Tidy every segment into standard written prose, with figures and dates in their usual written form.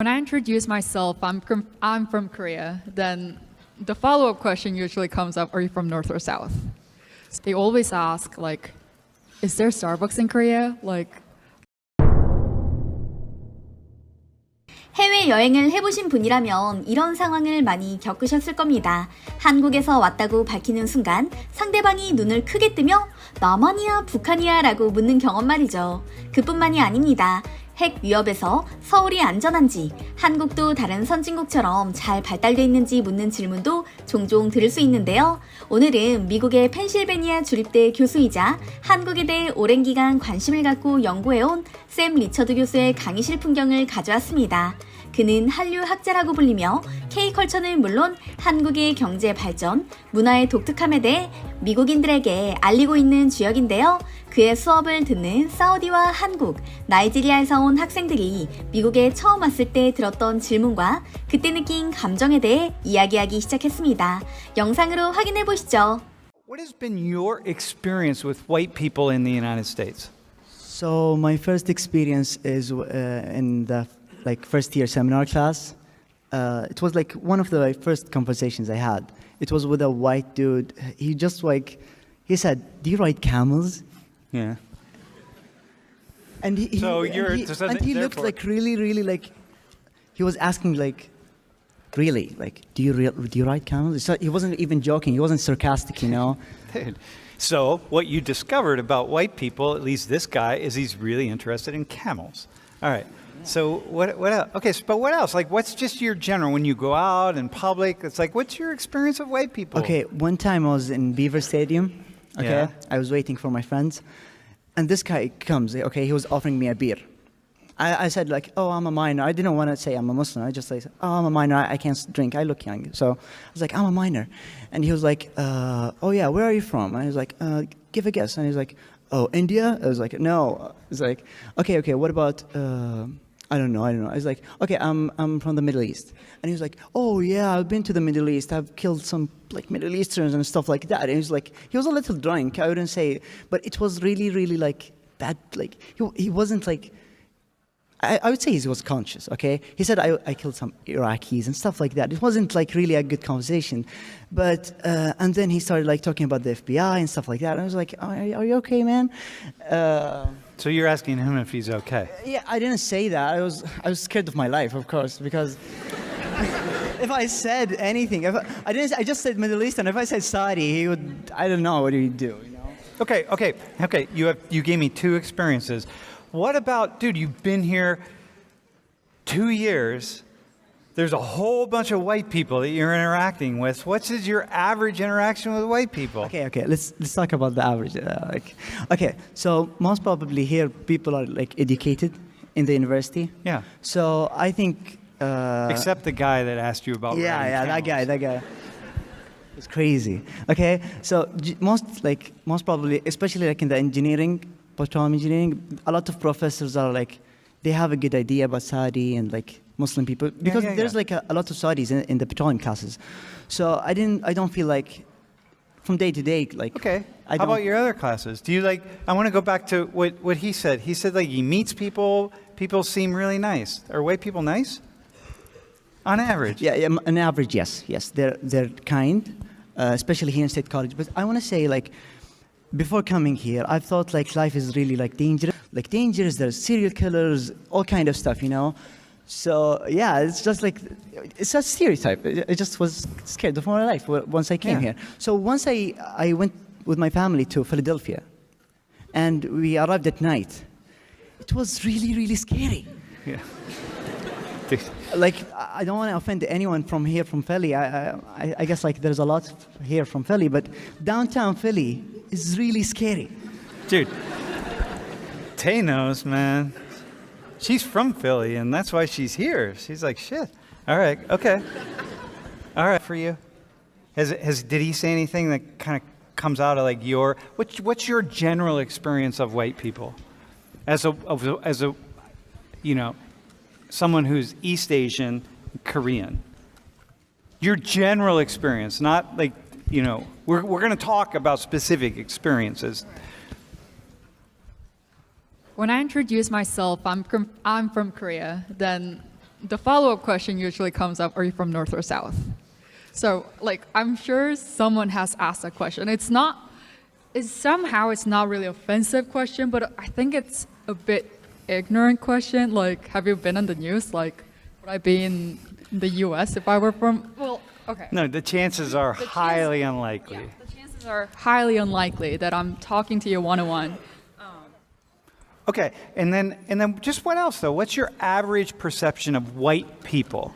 When I introduce myself, I'm from Korea, then the follow-up question usually comes up, are you from North or South? They always ask, like, is there Starbucks in Korea? Like, 해외여행을 해보신 분이라면 이런 상황을 많이 겪으셨을 겁니다. 한국에서 왔다고 밝히는 순간 상대방이 눈을 크게 뜨며 남한이야 북한이야 라고 묻는 경험 말이죠. 그뿐만이 아닙니다. 핵 위협에서 서울이 안전한지, 한국도 다른 선진국처럼 잘 발달되어 있는지 묻는 질문도 종종 들을 수 있는데요. 오늘은 미국의 펜실베니아 주립대 교수이자 한국에 대해 오랜 기간 관심을 갖고 연구해온 샘 리처드 교수의 강의실 풍경을 가져왔습니다. 그는 한류 학자라고 불리며 K컬처는 물론 한국의 경제 발전, 문화의 독특함에 대해 미국인들에게 알리고 있는 주역인데요. 그의 수업을 듣는 사우디와 한국, 나이지리아에서 온 학생들이 미국에 처음 왔을 때 들었던 질문과 그때 느낀 감정에 대해 이야기하기 시작했습니다. 영상으로 확인해 보시죠. What has been your experience with white people in the United States? So my first experience is in the first year seminar class. It was like one of the first conversations I had. It was with a white dude. He said, "Do you ride camels?" Yeah. And he looked like really like he was asking like, really, like, do you ride camels? So he wasn't even joking. He wasn't sarcastic, you know. Dude. So what you discovered about white people, at least this guy, is he's really interested in camels. All right. So what else? Okay, but what else? Like, what's just your general when you go out in public? It's like, what's your experience of white people? Okay, one time I was in Beaver Stadium. Okay, Yeah. I was waiting for my friends, and this guy comes. Okay, he was offering me a beer. I said like, oh, I'm a minor. I didn't want to say I'm a Muslim. I just said, oh, I'm a minor. I can't drink. I look young. So I was like, I'm a minor. And he was like, oh yeah, where are you from? And I was like, give a guess. And he was like, oh, India? I was like, no. I was like, okay, what about, I don't know. I was like, okay, I'm from the Middle East. And he was like, oh yeah, I've been to the Middle East. I've killed some like Middle Easterns and stuff like that. And he was like, he was a little drunk. I wouldn't say, but it was really like bad. Like he wasn't like, I would say he was conscious, okay? He said, I killed some Iraqis and stuff like that. It wasn't like really a good conversation. But, and then he started like talking about the FBI and stuff like that. And I was like, are you okay, man? So you're asking him if he's okay. Yeah, I didn't say that. I was scared of my life, of course, because if I said anything, I just said Middle East, and if I said Saudi, he would, I don't know what he'd do, you know? Okay. You gave me two experiences. What about, dude, you've been here 2 years. There's a whole bunch of white people that you're interacting with. What's your average interaction with white people? Okay. Let's talk about the average. Okay, so most probably here people are like educated in the university. Yeah. So I think. Except the guy that asked you about. Yeah, that guy. It's crazy. Okay, so most probably, especially like in the engineering, petroleum engineering, a lot of professors are like, they have a good idea about Saudi and like Muslim people because there's like a lot of Saudis in the petroleum classes. So I don't feel like from day to day like. Okay. How about your other classes? Do you like? I want to go back to what he said. He said like he meets people. People seem really nice. Are white people nice? On average. Yeah, on average, yes. They're kind, especially here in State College. But I want to say like. Before coming here, I thought like life is really like dangerous. Like dangerous, there's serial killers, all kind of stuff, you know. So yeah, it's just like it's a stereotype. I just was scared of my life once I came here. So once I went with my family to Philadelphia, and we arrived at night. It was really scary. Yeah. Like I don't want to offend anyone from here from Philly. I guess like there's a lot here from Philly, but downtown Philly is really scary. Dude, Tay knows, man. She's from Philly, and that's why she's here. She's like, shit. All right, okay. All right, for you. Did he say anything that kind of comes out of like what's your general experience of white people, as a you know, someone who's East Asian, Korean? Your general experience, not like, you know, we're going to talk about specific experiences. when I introduce myself, I'm from Korea, then the follow-up question usually comes up, are you from North or South? So, like, I'm sure someone has asked that question. It's not really offensive question, but I think it's a bit ignorant question. Like, have you been on the news? Like, would I be in the U.S. if I were from? Well, okay. No, the chances are highly unlikely. Yeah, the chances are highly unlikely that I'm talking to you one-on-one. Okay, and then just what else though? What's your average perception of white people?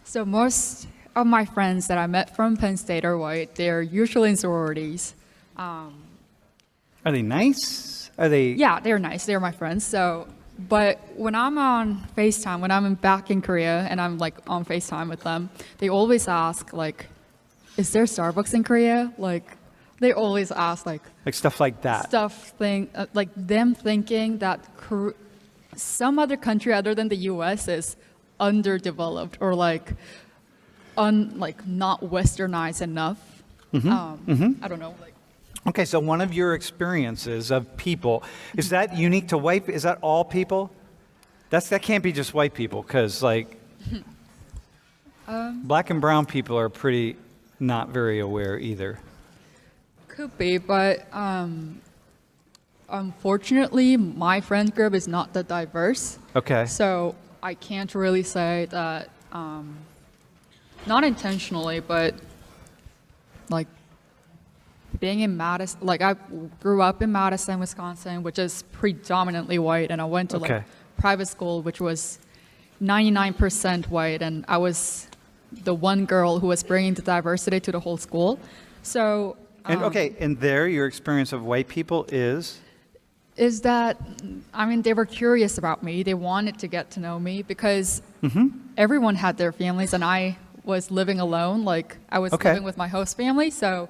So most of my friends that I met from Penn State are white. They're usually in sororities. Are they nice? Are they? Yeah, they're nice. They're my friends. So, but when I'm on FaceTime, when I'm back in Korea and I'm like on FaceTime with them, they always ask like, "Is there Starbucks in Korea?" Like, they always ask like Stuff like that. like them thinking that some other country other than the U.S. is underdeveloped or like not westernized enough. I don't know. Like, Okay, so one of your experiences of people, is that unique to white? Is that all people? That can't be just white people, because like black and brown people are pretty not very aware either. could be, but unfortunately, my friend group is not that diverse. Okay. So I can't really say that, not intentionally, but like being in Madison, like I grew up in Madison, Wisconsin, which is predominantly white, and I went to Okay. like private school, which was 99% white, and I was the one girl who was bringing the diversity to the whole school. So. And okay, and there, your experience of white people is? Is that, I mean, they were curious about me. They wanted to get to know me because everyone had their families and I was living alone. Like I was Okay. living with my host family, so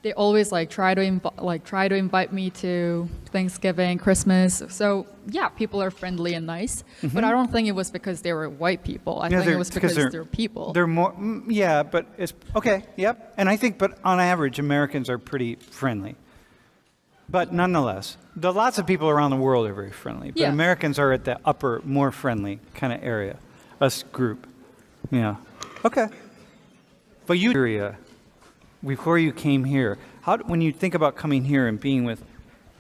they always like try to invite me to Thanksgiving, Christmas. So yeah, people are friendly and nice, but I don't think it was because they were white people. I think it was because they're people. They're more, yeah, but it's, okay, yep. And I think, but on average, Americans are pretty friendly. But nonetheless, lots of people around the world are very friendly. But Yeah. Americans are at the upper, more friendly kind of area, us group. Yeah. Okay. But you, before you came here, when you think about coming here and being with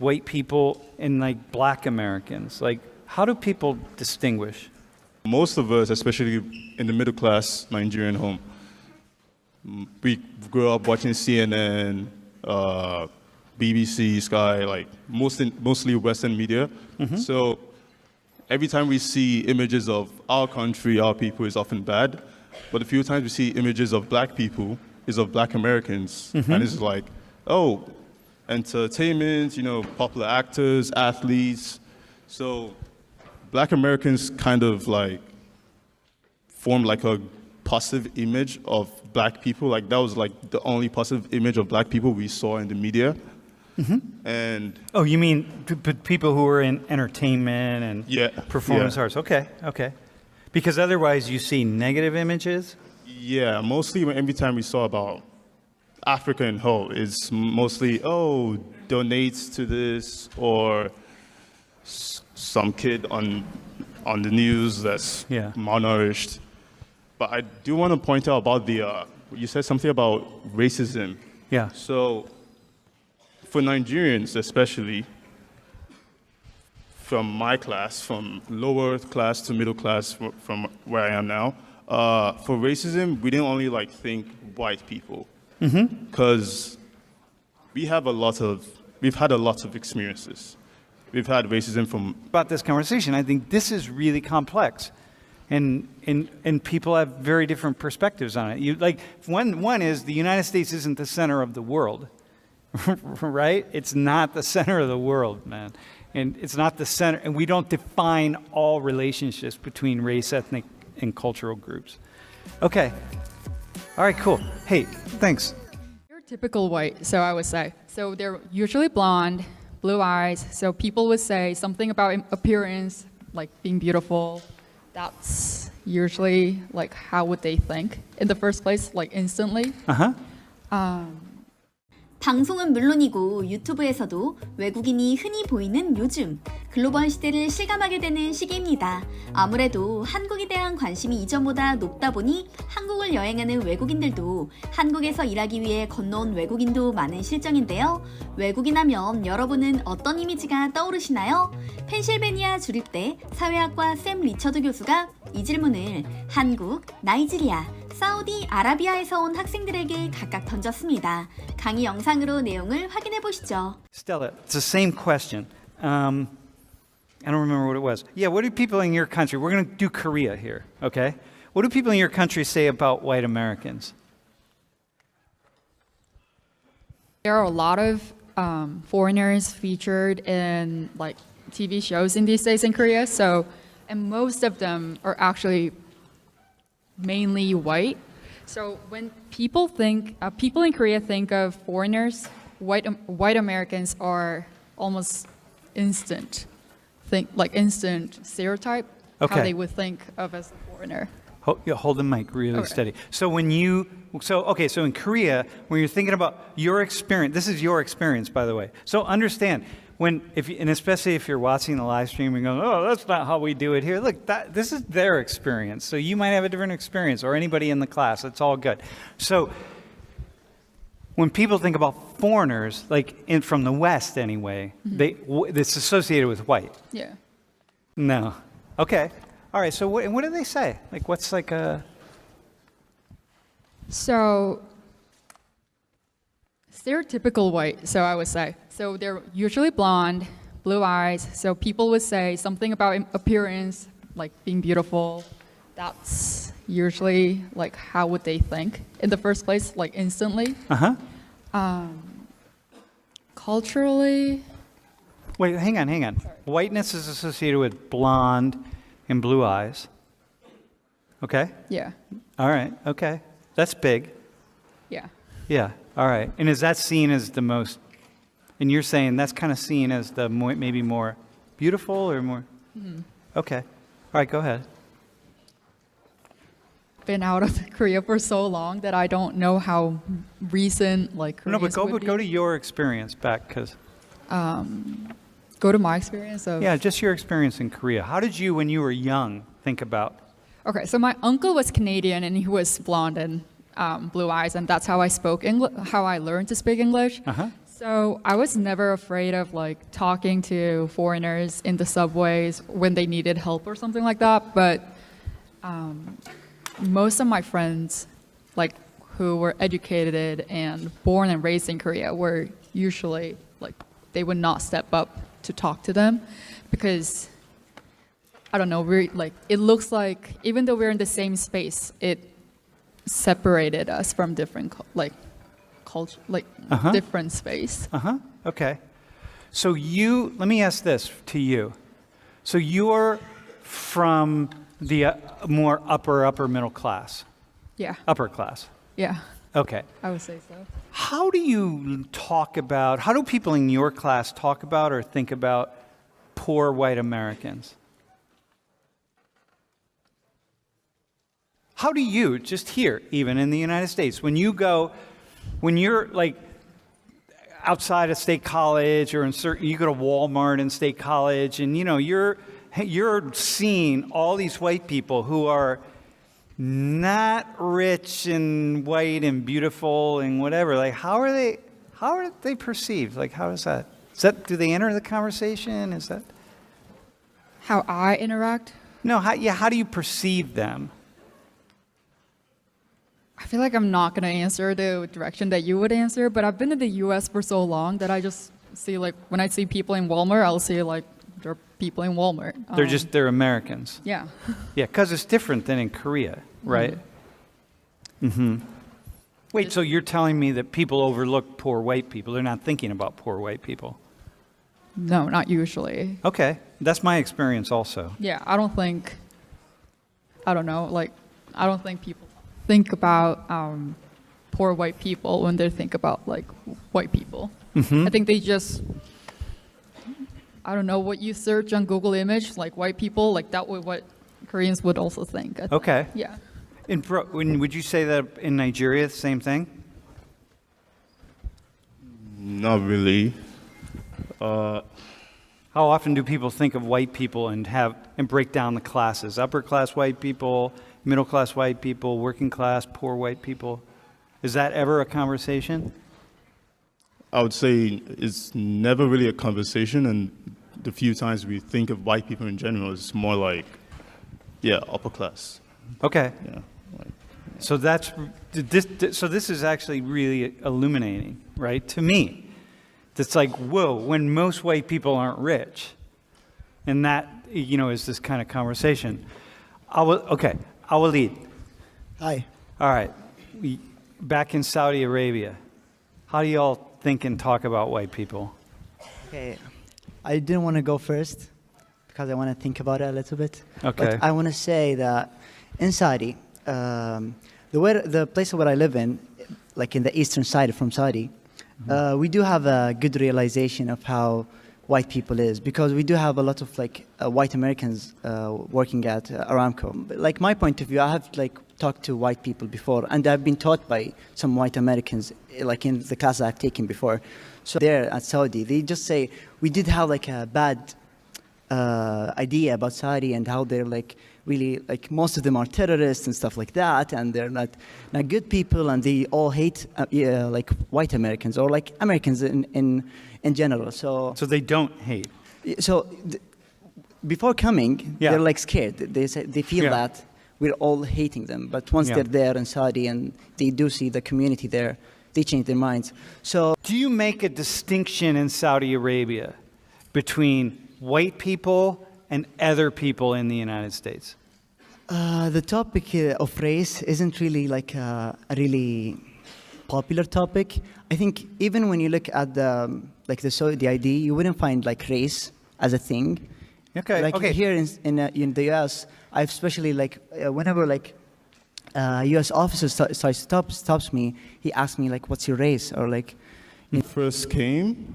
white people and like black Americans, like how do people distinguish? Most of us, especially in the middle class Nigerian home, we grew up watching CNN, BBC, Sky, like mostly Western media. So every time we see images of our country, our people, is often bad. But a few times we see images of black people, is of black Americans, and it's like, oh, entertainment, popular actors, athletes. So black Americans kind of like form like a positive image of black people. Like that was like the only positive image of black people we saw in the media. And Oh, you mean people who are in entertainment and Yeah, performance yeah. arts? Okay, okay. Because otherwise you see negative images? yeah, mostly every time we saw about Africa in whole, it's mostly, oh, donates to this, or some kid on the news that's Yeah. malnourished. But I do want to point out about you said something about racism. Yeah. So for Nigerians especially, from my class, from lower class to middle class, from where I am now, for racism, we didn't only like think white people, because we've had a lot of experiences. We've had racism from About this conversation, I think this is really complex. And people have very different perspectives on it. One is the United States isn't the center of the world, right? It's not the center of the world, man. And it's not the center, and we don't define all relationships between race, ethnic, and cultural groups. Okay. All right, cool. Hey, thanks. They're typical white, so I would say. So they're usually blonde, blue eyes. So people would say something about appearance, like being beautiful. That's usually like how would they think in the first place, like instantly. Uh-huh. 방송은 물론이고 유튜브에서도 외국인이 흔히 보이는 요즘 글로벌 시대를 실감하게 되는 시기입니다. 아무래도 한국에 대한 관심이 이전보다 높다 보니 한국을 여행하는 외국인들도 한국에서 일하기 위해 건너온 외국인도 많은 실정인데요. 외국인 하면 여러분은 어떤 이미지가 떠오르시나요? 펜실베니아 주립대 사회학과 샘 리처드 교수가 이 질문을 한국, 나이지리아, 사우디 아라비아에서 온 학생들에게 각각 던졌습니다. 강의 영상으로 내용을 확인해 보시죠. Stella, it's the same question. I don't remember what it was. Yeah, what do people in your country, we're going to do Korea here, okay? What do people in your country say about white Americans? There are a lot of foreigners featured in like TV shows in these days in Korea. So, and most of them are actually mainly white. So when people think, people in Korea think of foreigners, white Americans are almost instant stereotype how Okay. they would think of as a foreigner. Hold the mic really Okay. steady. So so in Korea, when you're thinking about your experience, this is your experience, by the way. So understand, and especially if you're watching the live stream and going, oh, that's not how we do it here. Look, this is their experience. So you might have a different experience, or anybody in the class. It's all good. So when people think about foreigners, from the West anyway, it's associated with white. Yeah. No. Okay. All right. So what do they say? What's like a... So, stereotypical white, so I would say. So they're usually blonde, blue eyes. So people would say something about appearance, like being beautiful. That's usually like how would they think in the first place, like instantly. Uh-huh. Culturally, Wait, hang on. Whiteness is associated with blonde and blue eyes. Okay? yeah, All right. Okay. That's big. yeah. Yeah. All right. And is that seen as the most... And you're saying that's kind of seen as the maybe more beautiful or more... Okay. All right, go ahead. Been out of Korea for so long that I don't know how recent like No, but Koreans would go be. to your experience back, because... Go to my experience of Yeah, just your experience in Korea. How did you, when you were young, think about... Okay, so my uncle was Canadian and he was blonde and blue eyes, and that's how I spoke English, how I learned to speak English. Uh-huh. So I was never afraid of like talking to foreigners in the subways when they needed help or something like that. But most of my friends, like who were educated and born and raised in Korea, were usually like they would not step up to talk to them because I don't know. It looks like even though we're in the same space, it separated us from different culture, different space. Uh-huh. Okay. So let me ask this to you. So you're from the more upper middle class, Yeah, upper class. yeah, Okay. I would say so. How do people in your class talk about or think about poor white Americans? How do you, just here, even in the United States, when you're like outside of State College or you go to Walmart in State College and you're seeing all these white people who are not rich and white and beautiful and whatever, like how are they perceived? Like how is that? Do they enter the conversation? Is that? How I interact? No, how do you perceive them? I feel like I'm not gonna answer the direction that you would answer, but I've been in the U.S. for so long that I just see like when I see people in Walmart, I'll see like there are people in Walmart. They're Americans. Yeah. Yeah, because it's different than in Korea, right? Mm-hmm. Wait, so you're telling me that people overlook poor white people? They're not thinking about poor white people? No, not usually. Okay, that's my experience also. Yeah, I don't think people think about poor white people when they think about like white people. Mm-hmm. I think they just, I don't know, what you search on Google image, like white people, like that would what Koreans would also think. I think. Okay. Yeah. Would you say that in Nigeria, the same thing? Not really. How often do people think of white people and break down the classes? Upper class white people, middle class white people, working class, poor white people. Is that ever a conversation? I would say it's never really a conversation, and the few times we think of white people in general, it's more like, yeah, upper class. Okay. Yeah. Like, So this is actually really illuminating, right? To me. It's like, whoa, when most white people aren't rich. And that, is this kind of conversation. Awaleed. Hi. All right. Back in Saudi Arabia, how do y'all think and talk about white people? Okay. I didn't want to go first because I want to think about it a little bit. Okay. But I want to say that in Saudi, the place where I live in, like in the eastern side from Saudi, we do have a good realization of how white people is, because we do have a lot of white Americans working at Aramco. But, like, my point of view, I have talked to white people before, and I've been taught by some white Americans, like in the class I've taken before. So there at Saudi, they just say we did have a bad idea about Saudi and how they're really most of them are terrorists and stuff like that, and they're not good people, and they all hate white Americans or Americans in general. So they don't hate. So before coming, Yeah. they're scared. They feel Yeah. that we're all hating them. But once Yeah. they're there in Saudi and they do see the community there, they change their minds. So Do you make a distinction in Saudi Arabia between white people and other people in the United States? the topic of race isn't really a really popular topic. I think even when you look at the ID, you wouldn't find race as a thing. Okay. Okay. Here in the US, I especially whenever US officer stops me, he asks me what's your race, or When I first came,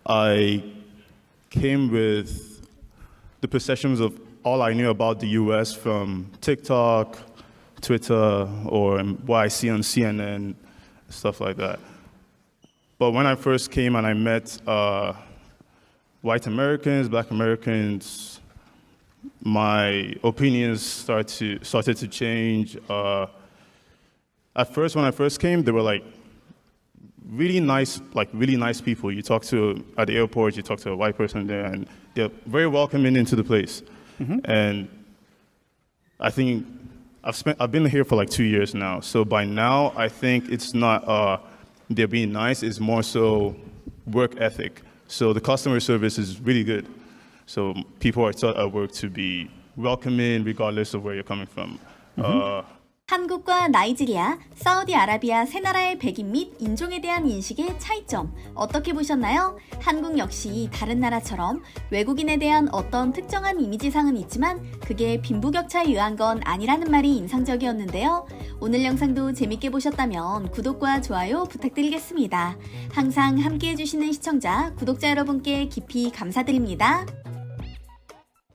I came with the perceptions of all I knew about the US from TikTok, Twitter, or what I see on CNN, stuff like that. But when I first came and I met white Americans, black Americans, my opinions started to change. At first, when I first came, they were really nice people. You talk to at the airport, you talk to a white person there, and they're very welcoming into the place. Mm-hmm. And I think I've been here for 2 years now. So by now, I think it's not they're being nice. It's more so work ethic. So the customer service is really good. So people are taught at work to be welcoming regardless of where you're coming from. Mm-hmm. 한국과 나이지리아, 사우디아라비아 세 나라의 백인 및 인종에 대한 인식의 차이점 어떻게 보셨나요? 한국 역시 다른 나라처럼 외국인에 대한 어떤 특정한 이미지상은 있지만 그게 빈부격차에 의한 건 아니라는 말이 인상적이었는데요. 오늘 영상도 재밌게 보셨다면 구독과 좋아요 부탁드리겠습니다. 항상 함께해 주시는 시청자, 구독자 여러분께 깊이 감사드립니다.